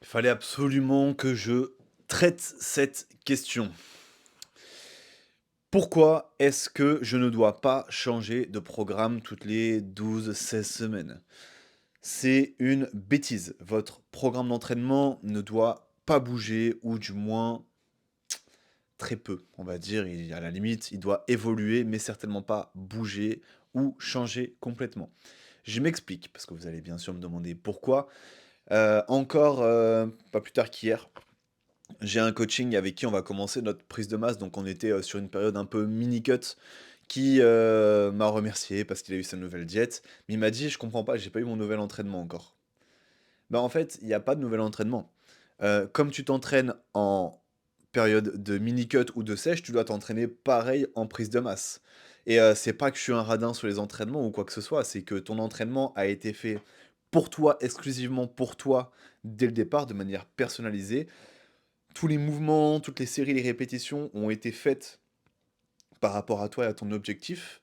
Fallait absolument que je traite cette question. Pourquoi est-ce que je ne dois pas changer de programme toutes les 12 16 semaines? C'est une bêtise. Votre programme d'entraînement ne doit pas bouger, ou du moins très peu, on va dire. À la limite, il doit évoluer, mais certainement pas bouger ou changer complètement. Je m'explique, parce que vous allez bien sûr me demander pourquoi. Encore pas plus tard qu'hier, j'ai un coaching avec qui on va commencer notre prise de masse, donc on était, sur une période un peu mini cut, qui, m'a remercié parce qu'il a eu sa nouvelle diète, mais il m'a dit: «Je comprends pas, j'ai pas eu mon nouvel entraînement encore». Bah, en fait, il y a pas de nouvel entraînement. Comme tu t'entraînes en période de mini cut ou de sèche, tu dois t'entraîner pareil en prise de masse, et c'est pas que je suis un radin sur les entraînements ou quoi que ce soit, c'est que ton entraînement a été fait pour toi, exclusivement pour toi, dès le départ, de manière personnalisée. Tous les mouvements, toutes les séries, les répétitions ont été faites par rapport à toi et à ton objectif.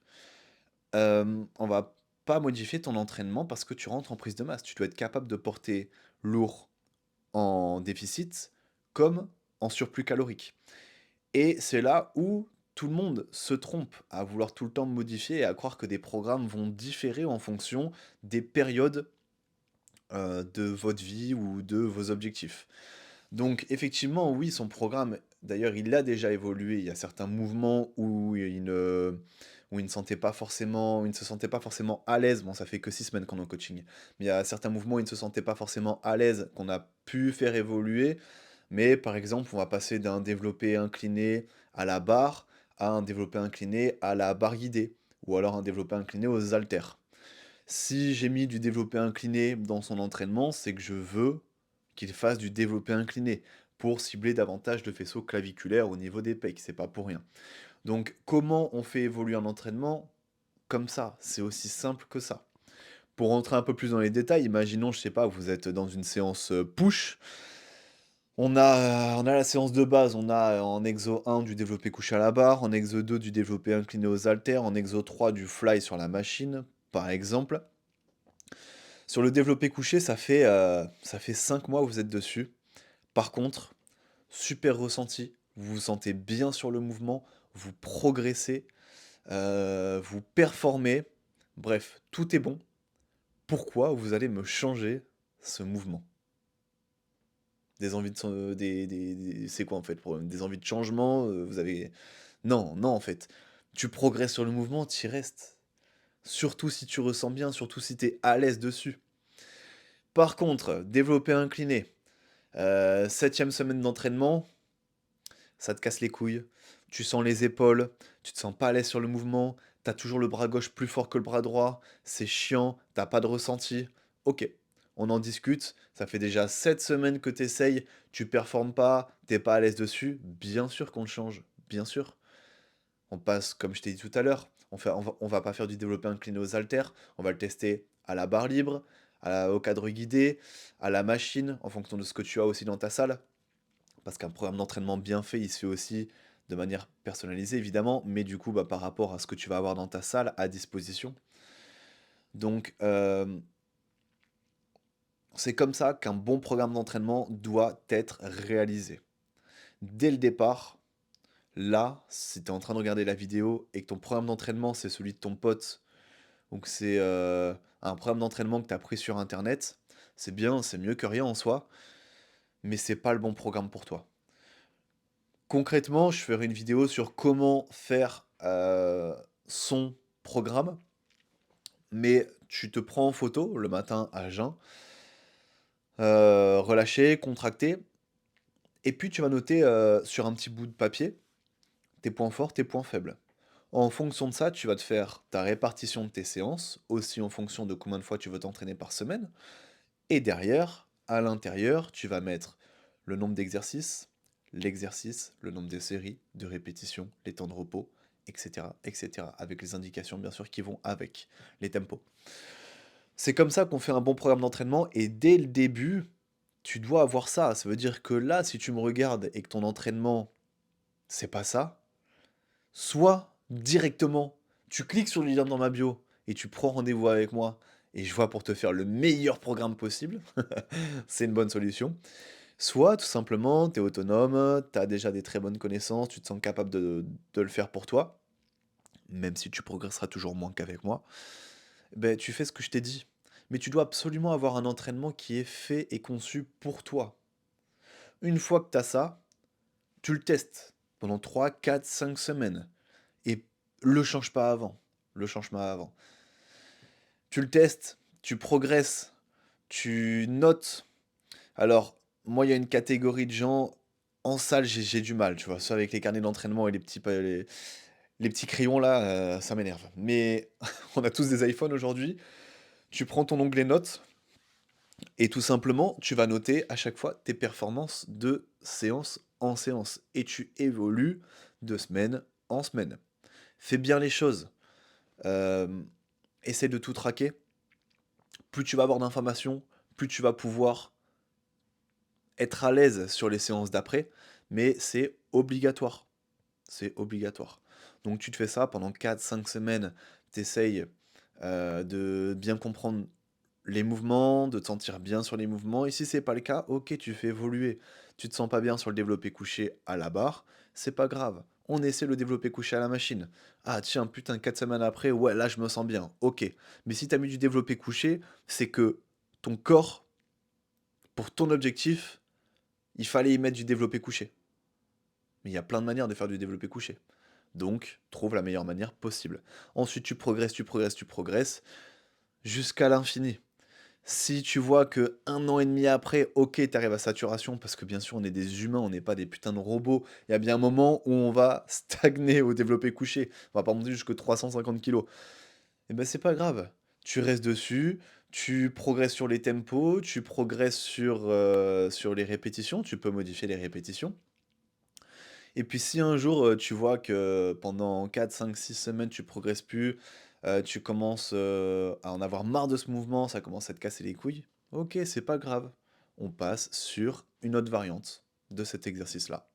On va pas modifier ton entraînement parce que tu rentres en prise de masse. Tu dois être capable de porter lourd en déficit comme en surplus calorique. Et c'est là où tout le monde se trompe à vouloir tout le temps modifier et à croire que des programmes vont différer en fonction des périodes, de votre vie ou de vos objectifs. Donc effectivement, oui, son programme, d'ailleurs, il a déjà évolué. Il y a certains mouvements où il ne se sentait pas forcément à l'aise. Bon, ça fait que 6 semaines qu'on est en coaching. Mais il y a certains mouvements où il ne se sentait pas forcément à l'aise, qu'on a pu faire évoluer. Mais par exemple, on va passer d'un développé incliné à la barre à un développé incliné à la barre guidée, ou alors un développé incliné aux haltères. Si j'ai mis du développé incliné dans son entraînement, c'est que je veux qu'il fasse du développé incliné pour cibler davantage de faisceau claviculaire au niveau des pecs, c'est pas pour rien. Donc comment on fait évoluer un entraînement? Comme ça, c'est aussi simple que ça. Pour rentrer un peu plus dans les détails, imaginons, je sais pas, vous êtes dans une séance push. On a la séance de base, on a en exo 1 du développé couché à la barre, en exo 2 du développé incliné aux haltères, en exo 3 du fly sur la machine, par exemple. Sur le développé couché, ça fait 5 mois que vous êtes dessus. Par contre, super ressenti, vous vous sentez bien sur le mouvement, vous progressez, vous performez, bref, tout est bon. Pourquoi vous allez me changer ce mouvement? Des envies de c'est quoi en fait le problème? Des envies de changement, vous avez non, non en fait. Tu progresses sur le mouvement, tu y restes. Surtout si tu ressens bien, surtout si tu es à l'aise dessus. Par contre, développé incliné, 7e semaine d'entraînement, ça te casse les couilles. Tu sens les épaules, tu te sens pas à l'aise sur le mouvement, tu as toujours le bras gauche plus fort que le bras droit, c'est chiant, tu pas de ressenti. OK, on en discute, ça fait déjà 7 semaines que tu essayes, tu performes pas, tu pas à l'aise dessus, bien sûr qu'on le change, bien sûr. On passe, comme je t'ai dit tout à l'heure, on va pas faire du développé incliné aux haltères, on va le tester à la barre libre, au cadre guidé, à la machine, en fonction de ce que tu as aussi dans ta salle. Parce qu'un programme d'entraînement bien fait, il se fait aussi de manière personnalisée, évidemment, mais du coup, bah, par rapport à ce que tu vas avoir dans ta salle à disposition. Donc, c'est comme ça qu'un bon programme d'entraînement doit être réalisé. Dès le départ, là, si tu es en train de regarder la vidéo et que ton programme d'entraînement, c'est celui de ton pote, ou que c'est un programme d'entraînement que tu as pris sur internet, c'est bien, c'est mieux que rien en soi, mais c'est pas le bon programme pour toi. Concrètement, je ferai une vidéo sur comment faire, son programme, mais tu te prends en photo le matin à jeun, relâché, contracté, et puis tu vas noter, sur un petit bout de papier, tes points forts, tes points faibles. En fonction de ça, tu vas te faire ta répartition de tes séances, aussi en fonction de combien de fois tu veux t'entraîner par semaine, et derrière, à l'intérieur, tu vas mettre le nombre d'exercices, l'exercice, le nombre de séries, de répétitions, les temps de repos, etc., avec les indications bien sûr qui vont avec, les tempos. C'est comme ça qu'on fait un bon programme d'entraînement, et dès le début, tu dois avoir ça. Ça veut dire que là, si tu me regardes et que ton entraînement, c'est pas ça, soit directement, tu cliques sur le lien dans ma bio et tu prends rendez-vous avec moi et je vois pour te faire le meilleur programme possible, c'est une bonne solution. Soit tout simplement, tu es autonome, tu as déjà des très bonnes connaissances, tu te sens capable de le faire pour toi, même si tu progresseras toujours moins qu'avec moi. Ben, tu fais ce que je t'ai dit. Mais tu dois absolument avoir un entraînement qui est fait et conçu pour toi. Une fois que tu as ça, tu le testes pendant 3, 4, 5 semaines. Et le change pas avant. Le change pas avant. Tu le testes, tu progresses, tu notes. Alors, moi, il y a une catégorie de gens en salle, j'ai du mal, tu vois. Ça, avec les carnets d'entraînement et les petits crayons là, ça m'énerve. Mais on a tous des iPhones aujourd'hui. Tu prends ton onglet notes et tout simplement, tu vas noter à chaque fois tes performances de séance en séance. Et tu évolues de semaine en semaine. Fais bien les choses. Euh, Essaie de tout traquer. Plus tu vas avoir d'informations, plus tu vas pouvoir être à l'aise sur les séances d'après. Mais c'est obligatoire. C'est obligatoire. Donc tu te fais ça pendant 4, 5 semaines. Tu essayes de bien comprendre les mouvements, de te sentir bien sur les mouvements. Et si c'est pas le cas, ok, tu fais évoluer. Tu te sens pas bien sur le développé couché à la barre, c'est pas grave. On essaie le développé couché à la machine. Ah tiens, putain, 4 semaines après, ouais, là je me sens bien. Ok. Mais si tu as mis du développé couché, c'est que ton corps, pour ton objectif, il fallait y mettre du développé couché. Mais il y a plein de manières de faire du développé couché. Donc, trouve la meilleure manière possible. Ensuite, tu progresses, tu progresses, tu progresses, jusqu'à l'infini. Si tu vois que 1 an et demi après, ok, tu arrives à saturation, parce que bien sûr, on est des humains, on n'est pas des putains de robots, il y a bien un moment où on va stagner au développé couché. On va pas monter jusqu'à 350 kilos. Et ben, c'est pas grave. Tu restes dessus, tu progresses sur les tempos, tu progresses sur les répétitions, tu peux modifier les répétitions. Et puis si un jour tu vois que pendant 4, 5, 6 semaines tu progresses plus, tu commences à en avoir marre de ce mouvement, ça commence à te casser les couilles, ok, c'est pas grave. On passe sur une autre variante de cet exercice-là.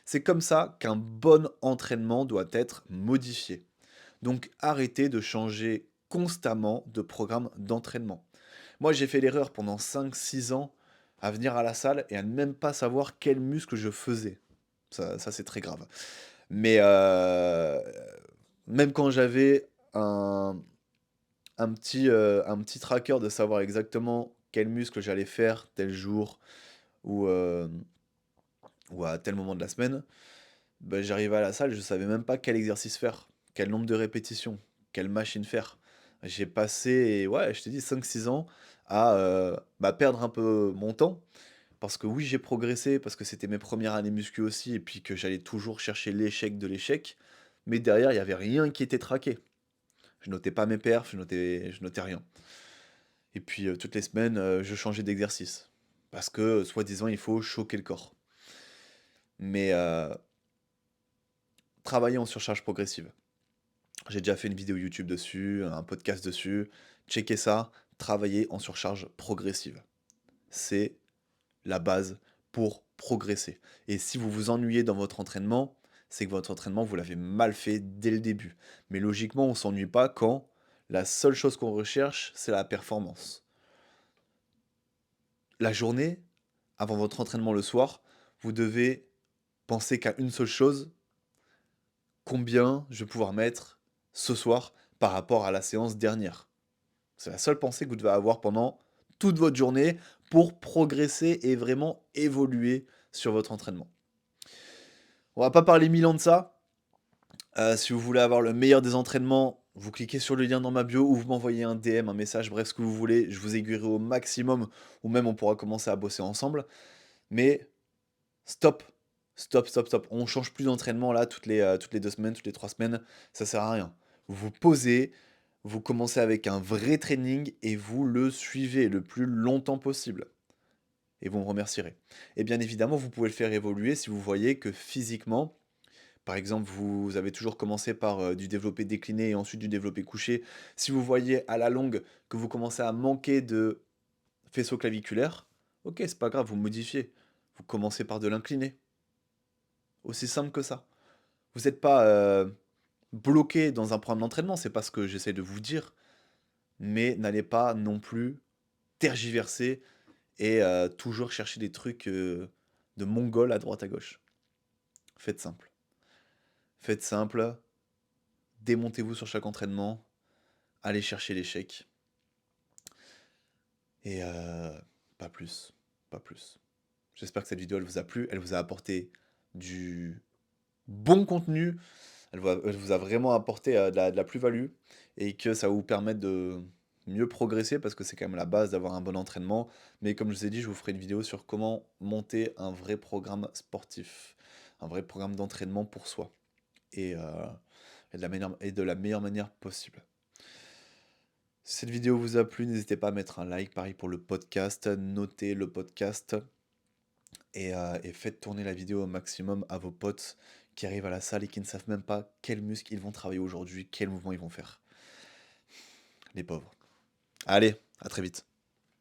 C'est comme ça qu'un bon entraînement doit être modifié. Donc arrêtez de changer constamment de programme d'entraînement. Moi j'ai fait l'erreur pendant 5, 6 ans à venir à la salle et à ne même pas savoir quel muscle je faisais. Ça c'est très grave. Mais même quand j'avais un petit tracker de savoir exactement quel muscle j'allais faire tel jour ou, ou à tel moment de la semaine, bah, j'arrivais à la salle, je savais même pas quel exercice faire, quel nombre de répétitions, quelle machine faire. J'ai passé, ouais, je t'ai dit 5, 6 ans à bah, perdre un peu mon temps. Parce que oui, j'ai progressé, parce que c'était mes premières années muscu aussi, et puis que j'allais toujours chercher l'échec de l'échec. Mais derrière, il n'y avait rien qui était traqué. Je notais pas mes perfs, je notais rien. Et puis toutes les semaines, je changeais d'exercice. Parce que, soi-disant, il faut choquer le corps. Mais travailler en surcharge progressive. J'ai déjà fait une vidéo YouTube dessus, un podcast dessus. Checkez ça, travailler en surcharge progressive. C'est la base pour progresser. Et si vous vous ennuyez dans votre entraînement, c'est que votre entraînement, vous l'avez mal fait dès le début. Mais logiquement, on ne s'ennuie pas quand la seule chose qu'on recherche, c'est la performance. La journée, avant votre entraînement le soir, vous devez penser qu'à une seule chose, combien je vais pouvoir mettre ce soir par rapport à la séance dernière. C'est la seule pensée que vous devez avoir pendant toute votre journée pour progresser et vraiment évoluer sur votre entraînement. On va pas parler 1000 ans de ça. Si vous voulez avoir le meilleur des entraînements, vous cliquez sur le lien dans ma bio ou vous m'envoyez un DM, un message, bref, ce que vous voulez. Je vous aiguillerai au maximum ou même on pourra commencer à bosser ensemble. Mais stop, stop, stop, stop. On change plus d'entraînement là toutes les 2 semaines, toutes les 3 semaines. Ça sert à rien. Vous vous posez, vous commencez avec un vrai training et vous le suivez le plus longtemps possible. Et vous me remercierez. Et bien évidemment, vous pouvez le faire évoluer si vous voyez que physiquement, par exemple, vous avez toujours commencé par du développé décliné et ensuite du développé couché. Si vous voyez à la longue que vous commencez à manquer de faisceau claviculaire, ok, c'est pas grave, vous modifiez. Vous commencez par de l'incliné. Aussi simple que ça. Vous n'êtes pas bloqué dans un programme d'entraînement, c'est pas ce que j'essaie de vous dire. mais n'allez pas non plus tergiverser et toujours chercher des trucs, de mongol à droite à gauche. Faites simple. Faites simple, démontez-vous sur chaque entraînement, allez chercher l'échec et pas plus, pas plus. J'espère que cette vidéo, elle vous a plu, elle vous a apporté du bon contenu, elle vous a vraiment apporté, de la plus-value et que ça va vous permettre de mieux progresser parce que c'est quand même la base d'avoir un bon entraînement. Mais comme je vous ai dit, je vous ferai une vidéo sur comment monter un vrai programme sportif, un vrai programme d'entraînement pour soi et de la meilleure manière possible. Si cette vidéo vous a plu, n'hésitez pas à mettre un like, pareil pour le podcast, notez le podcast et faites tourner la vidéo au maximum à vos potes qui arrivent à la salle et qui ne savent même pas quels muscles ils vont travailler aujourd'hui, quels mouvements ils vont faire. Les pauvres. Allez, à très vite.